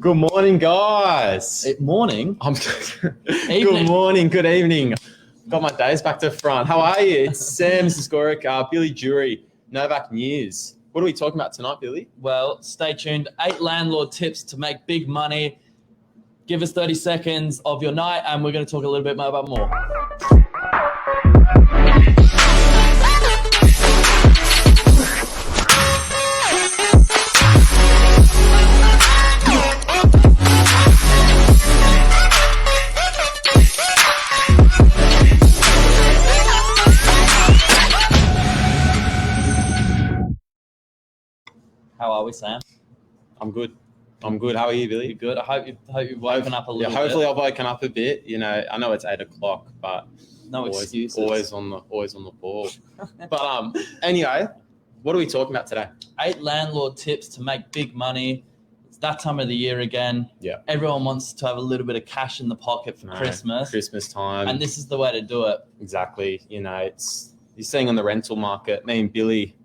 Good morning, guys. Morning. Good morning, good evening. Got my days back to front. How are you? It's Sam Skorica, Billy Jury, Novak News. What are we talking about tonight, Billy? Well, stay tuned. 8 landlord tips to make big money. Give us 30 seconds of your night, and we're going to talk a little bit more about more. How are we, Sam? I'm good. How are you, Billy? You good? I hope you've woken up a little bit. Hopefully I've woken up a bit. You know, I know it's 8 o'clock, but no excuses. Always on the ball. But anyway, what are we talking about today? 8 landlord tips to make big money. It's that time of the year again. Yeah. Everyone wants to have a little bit of cash in the pocket for Christmas. Christmas time. And this is the way to do it. Exactly. You know, you're seeing on the rental market, me and Billy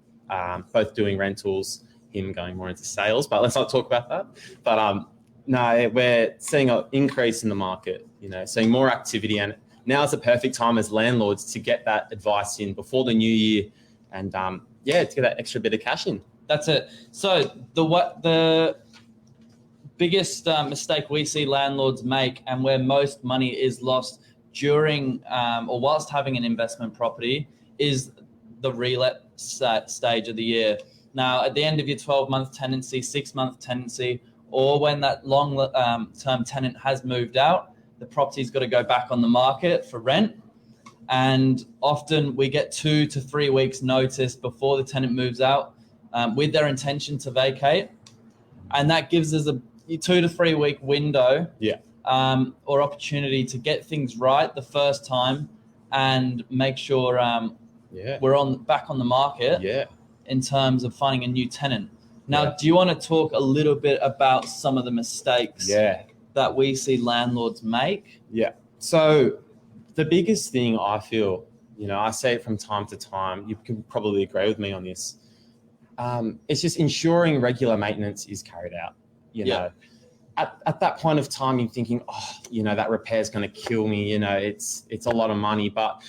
both doing rentals, him going more into sales, but let's not talk about that. But no, we're seeing an increase in the market, you know, seeing more activity, and now is the perfect time as landlords to get that advice in before the new year and to get that extra bit of cash in. That's it. So the biggest mistake we see landlords make, and where most money is lost during or whilst having an investment property, is the relet stage of the year. Now, at the end of your 12-month tenancy, 6-month tenancy, or when that long-term tenant has moved out, the property's got to go back on the market for rent. And often we get 2 to 3 weeks notice before the tenant moves out with their intention to vacate. And that gives us a 2 to 3 week window or opportunity to get things right the first time and make sure we're back on the market. Yeah. In terms of finding a new tenant. Now, do you want to talk a little bit about some of the mistakes that we see landlords make? Yeah. So the biggest thing I feel, you know, I say it from time to time, you can probably agree with me on this. It's just ensuring regular maintenance is carried out. You know, at that point of time, you're thinking, you know, that repair is going to kill me. You know, it's a lot of money, but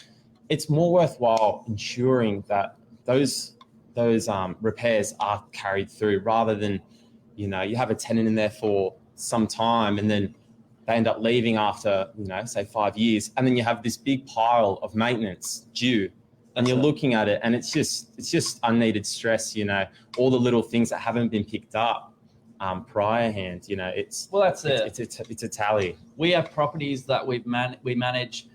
it's more worthwhile ensuring that those repairs are carried through, rather than, you know, you have a tenant in there for some time and then they end up leaving after, you know, say 5 years, and then you have this big pile of maintenance due. And you're looking at it and it's just unneeded stress, you know, all the little things that haven't been picked up prior hand, you know, it's a tally. We have properties that we manage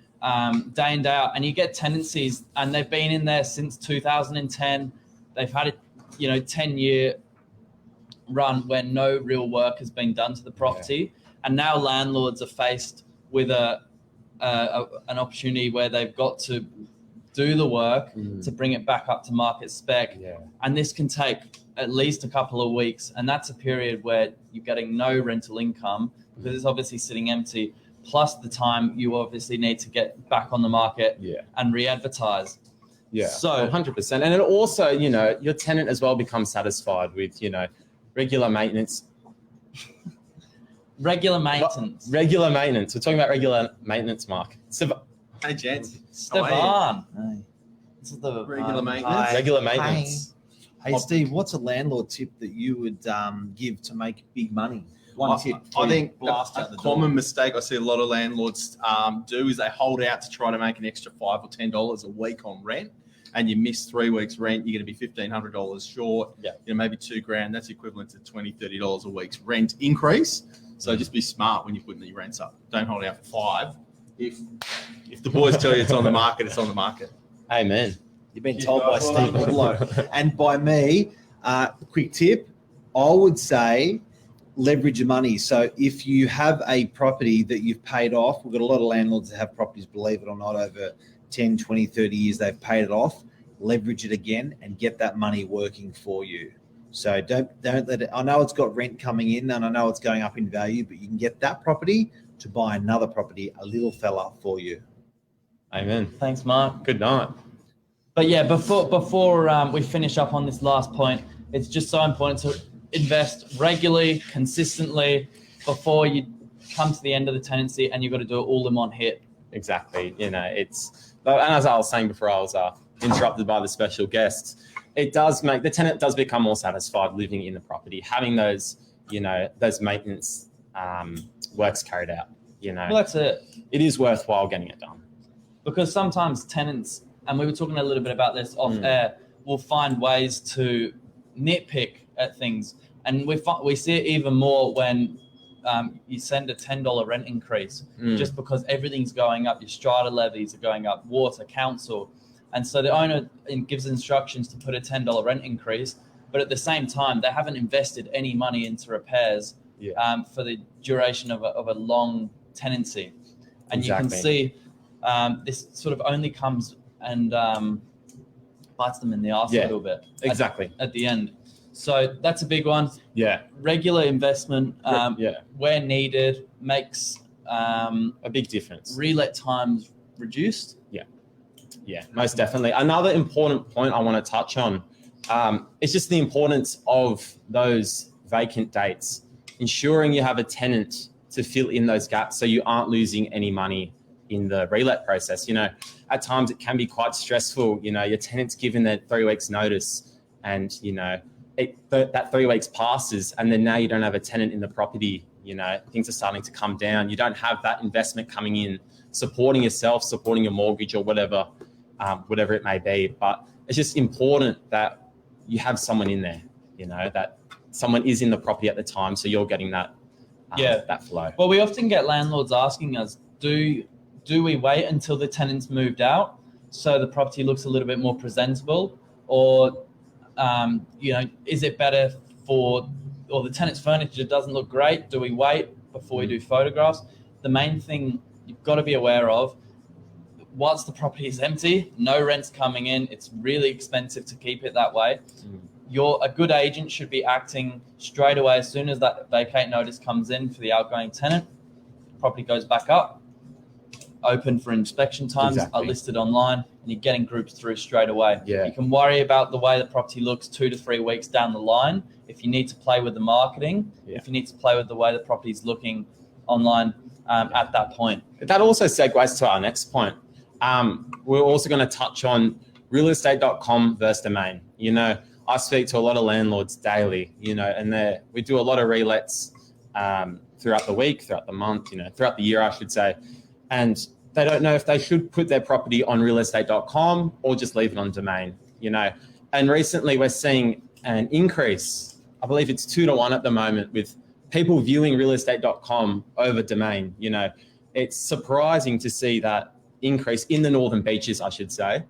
day in, day out, and you get tenancies and they've been in there since 2010. They've had a 10-year run where no real work has been done to the property, and now landlords are faced with an opportunity where they've got to do the work to bring it back up to market spec, and this can take at least a couple of weeks, and that's a period where you're getting no rental income because it's obviously sitting empty, plus the time you obviously need to get back on the market and re-advertise. Yeah, so 100%. And it also, you know, your tenant as well becomes satisfied with, you know, regular maintenance. Regular maintenance. Regular maintenance. We're talking about regular maintenance, Mark. Hey, gents. Stefan. Hey. This is the regular maintenance. Regular maintenance. Hey, Steve, what's a landlord tip that you would give to make big money? One tip. I think a common mistake I see a lot of landlords do is they hold out to try to make an extra $5 or $10 a week on rent, and you miss 3 weeks rent, you're going to be $1,500 short. Yeah. You know, maybe $2,000. That's equivalent to $20, $30 a week's rent increase. So just be smart when you're putting the rents up. Don't hold out for $5. If the boys tell you it's on the market, it's on the market. Amen. You've been told by Steve Woodlow. And by me, quick tip, I would say leverage your money. So if you have a property that you've paid off, we've got a lot of landlords that have properties, believe it or not, over 10, 20, 30 years, they've paid it off, leverage it again and get that money working for you. So don't let it, I know it's got rent coming in and I know it's going up in value, but you can get that property to buy another property, a little fella for you. Amen. Thanks, Mark. Good night. But yeah, before we finish up on this last point, it's just so important to invest regularly, consistently, before you come to the end of the tenancy and you've got to do it all in one hit. Exactly. And as I was saying before I was interrupted by the special guests, it does make the tenant does become more satisfied living in the property, having those maintenance works carried out. Well, that's it. It is worthwhile getting it done. Because sometimes tenants, and we were talking a little bit about this off air, will find ways to nitpick at things. And we see it even more when you send a $10 rent increase just because everything's going up. Your strata levies are going up, water, council. And so the owner gives instructions to put a $10 rent increase, but at the same time, they haven't invested any money into repairs for the duration of a long tenancy. And you can see this sort of only comes and bites them in the arse a little bit. Exactly. At the end. So that's a big one. Yeah. Regular investment where needed makes a big difference. Relet times reduced. Yeah, most definitely. Another important point I want to touch on is just the importance of those vacant dates, ensuring you have a tenant to fill in those gaps so you aren't losing any money in the relet process. At times it can be quite stressful. Your tenant's given their 3 weeks notice and, that 3 weeks passes and then now you don't have a tenant in the property. Things are starting to come down. You don't have that investment coming in, supporting yourself, supporting your mortgage or whatever it may be. But it's just important that you have someone in there, that someone is in the property at the time. So you're getting that flow. Well, we often get landlords asking us, do we wait until the tenant's moved out so the property looks a little bit more presentable? Or, is it better or the tenant's furniture doesn't look great? Do we wait before we do photographs? The main thing you've got to be aware of, once the property is empty, no rent's coming in, it's really expensive to keep it that way. A good agent should be acting straight away as soon as that vacate notice comes in for the outgoing tenant. Property goes back up, open for inspection times, are listed online, and you're getting groups through straight away. You can worry about the way the property looks 2 to 3 weeks down the line. If you need to play with the marketing, if you need to play with the way the property's looking online at that point. That also segues to our next point. We're also going to touch on realestate.com versus domain. I speak to a lot of landlords daily, and we do a lot of relets throughout the week, throughout the month, throughout the year, I should say. And they don't know if they should put their property on realestate.com or just leave it on domain, And recently we're seeing an increase. I believe it's 2 to 1 at the moment with people viewing realestate.com over domain. It's surprising to see that increase in the Northern Beaches, I should say.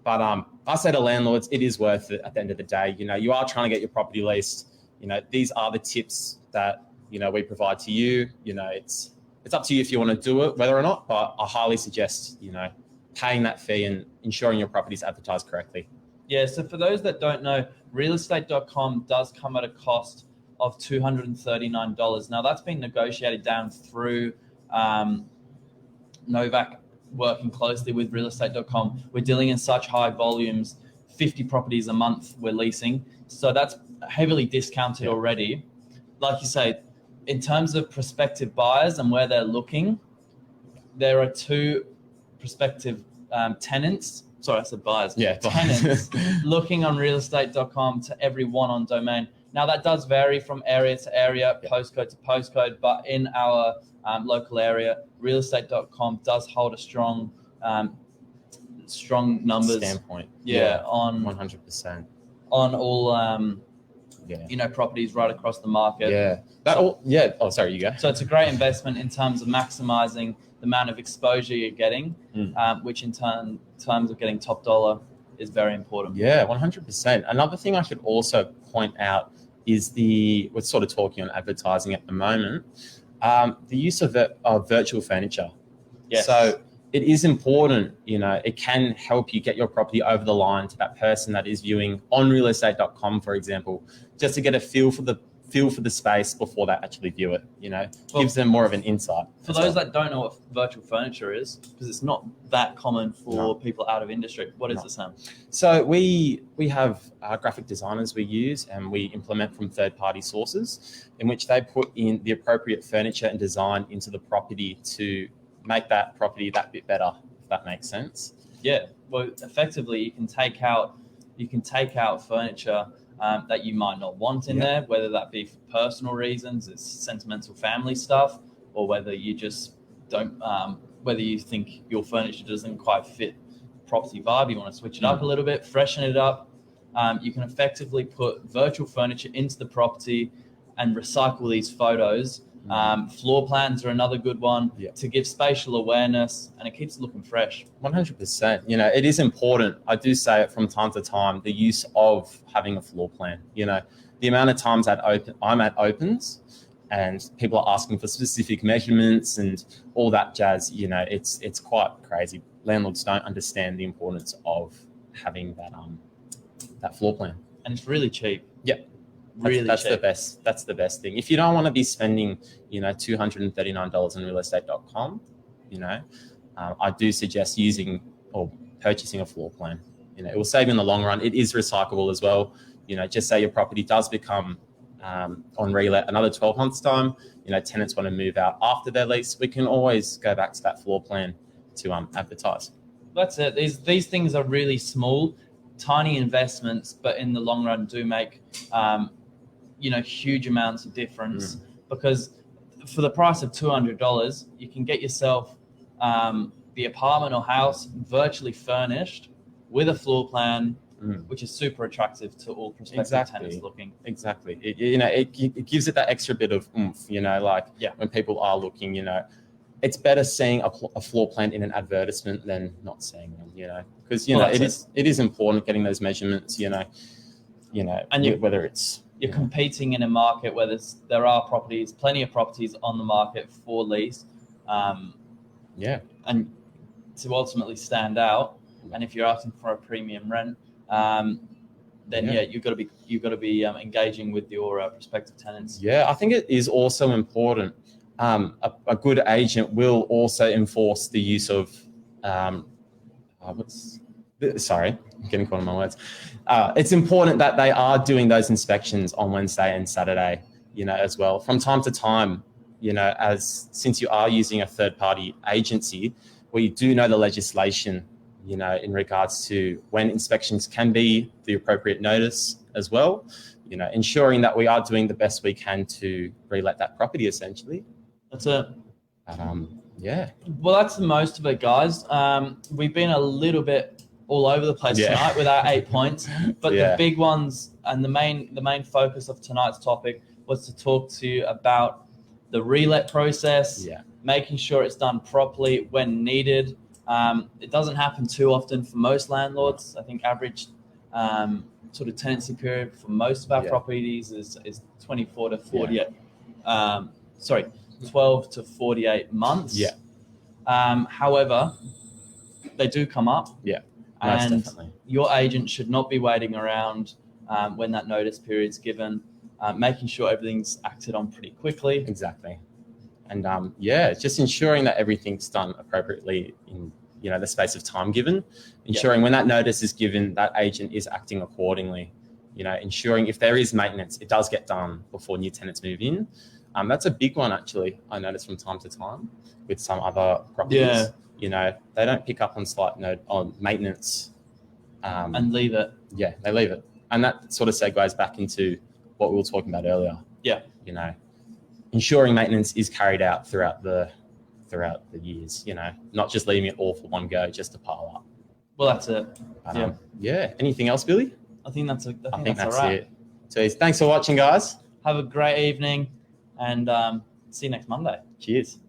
But I say to landlords, it is worth it at the end of the day. You are trying to get your property leased. These are the tips that, we provide to you. It's up to you if you want to do it, whether or not, but I highly suggest, paying that fee and ensuring your property is advertised correctly. Yeah, so for those that don't know, realestate.com does come at a cost of $239. Now, that's been negotiated down through Novak working closely with realestate.com. We're dealing in such high volumes, 50 properties a month we're leasing. So that's heavily discounted already. Like you say, in terms of prospective buyers and where they're looking, there are 2 prospective tenants. Sorry, I said buyers. Tenants looking on realestate.com to every one on domain. Now, that does vary from area to area, postcode to postcode, but in our local area, realestate.com does hold a strong numbers standpoint. On 100%. On all properties right across the market. Oh, sorry, you go. So it's a great investment in terms of maximizing the amount of exposure you're getting, which in terms of getting top dollar is very important. Yeah, 100%. Another thing I should also point out is we're sort of talking on advertising at the moment, the use of virtual furniture. Yes. So it is important, it can help you get your property over the line to that person that is viewing on realestate.com, for example, just to get a feel for feel for the space before they actually view it. Well, gives them more of an insight. For those that don't know what virtual furniture is, because it's not that common for people out of industry, what is it, Sam? So we have graphic designers we use, and we implement from third-party sources in which they put in the appropriate furniture and design into the property to make that property that bit better, if that makes sense. Yeah, well, effectively, you can take out furniture that you might not want in there, whether that be for personal reasons, it's sentimental family stuff, or whether you just don't, whether you think your furniture doesn't quite fit property vibe, you want to switch it up a little bit, freshen it up. You can effectively put virtual furniture into the property and recycle these photos. Floor plans are another good one to give spatial awareness, and it keeps it looking fresh. 100%. It is important. I do say it from time to time, the use of having a floor plan. The amount of times I'm at opens and people are asking for specific measurements and all that jazz, it's quite crazy. Landlords don't understand the importance of having that floor plan. And it's really cheap. Yeah. That's the best. That's the best thing. If you don't want to be spending, $239 on realestate.com, I do suggest using or purchasing a floor plan. It will save in the long run. It is recyclable as well. Just say your property does become on relet another 12 months time. Tenants want to move out after their lease. We can always go back to that floor plan to advertise. That's it. These things are really small, tiny investments, but in the long run do make huge amounts of difference, because for the price of $200 you can get yourself the apartment or house virtually furnished with a floor plan, which is super attractive to all prospective tenants looking. Exactly. It gives it that extra bit of oomph, when people are looking, it's better seeing a floor plan in an advertisement than not seeing one, because it is important getting those measurements, and whether it's you're competing in a market where there are plenty of properties on the market for lease, and to ultimately stand out. And if you're asking for a premium rent, then you've got to be engaging with your prospective tenants. Yeah, I think it is also important. A good agent will also enforce the use of sorry, I'm getting caught on my words. It's important that they are doing those inspections on Wednesday and Saturday, as well. From time to time, since you are using a third-party agency, we do know the legislation, in regards to when inspections can be, the appropriate notice as well, ensuring that we are doing the best we can to relet that property, essentially. That's it. Yeah. Well, that's the most of it, guys. We've been a little bit all over the place tonight with our 8 points, but the big ones and the main focus of tonight's topic was to talk to you about the relet process, making sure it's done properly when needed. It doesn't happen too often for most landlords. I think average sort of tenancy period for most of our properties is 24 to 48. 12 to 48 months. Yeah. However, they do come up. Yeah. And your agent should not be waiting around when that notice period's given, making sure everything's acted on pretty quickly. Exactly. And just ensuring that everything's done appropriately in the space of time given. Ensuring when that notice is given, that agent is acting accordingly. Ensuring if there is maintenance, it does get done before new tenants move in. That's a big one, actually. I notice from time to time with some other properties. Yeah. They don't pick up on slight note on maintenance. And leave it. Yeah, they leave it. And that sort of segues back into what we were talking about earlier. Yeah. Ensuring maintenance is carried out throughout the years, not just leaving it all for one go just to pile up. Well, that's it. Anything else, Billy? I think that's it. So thanks for watching, guys. Have a great evening, and see you next Monday. Cheers.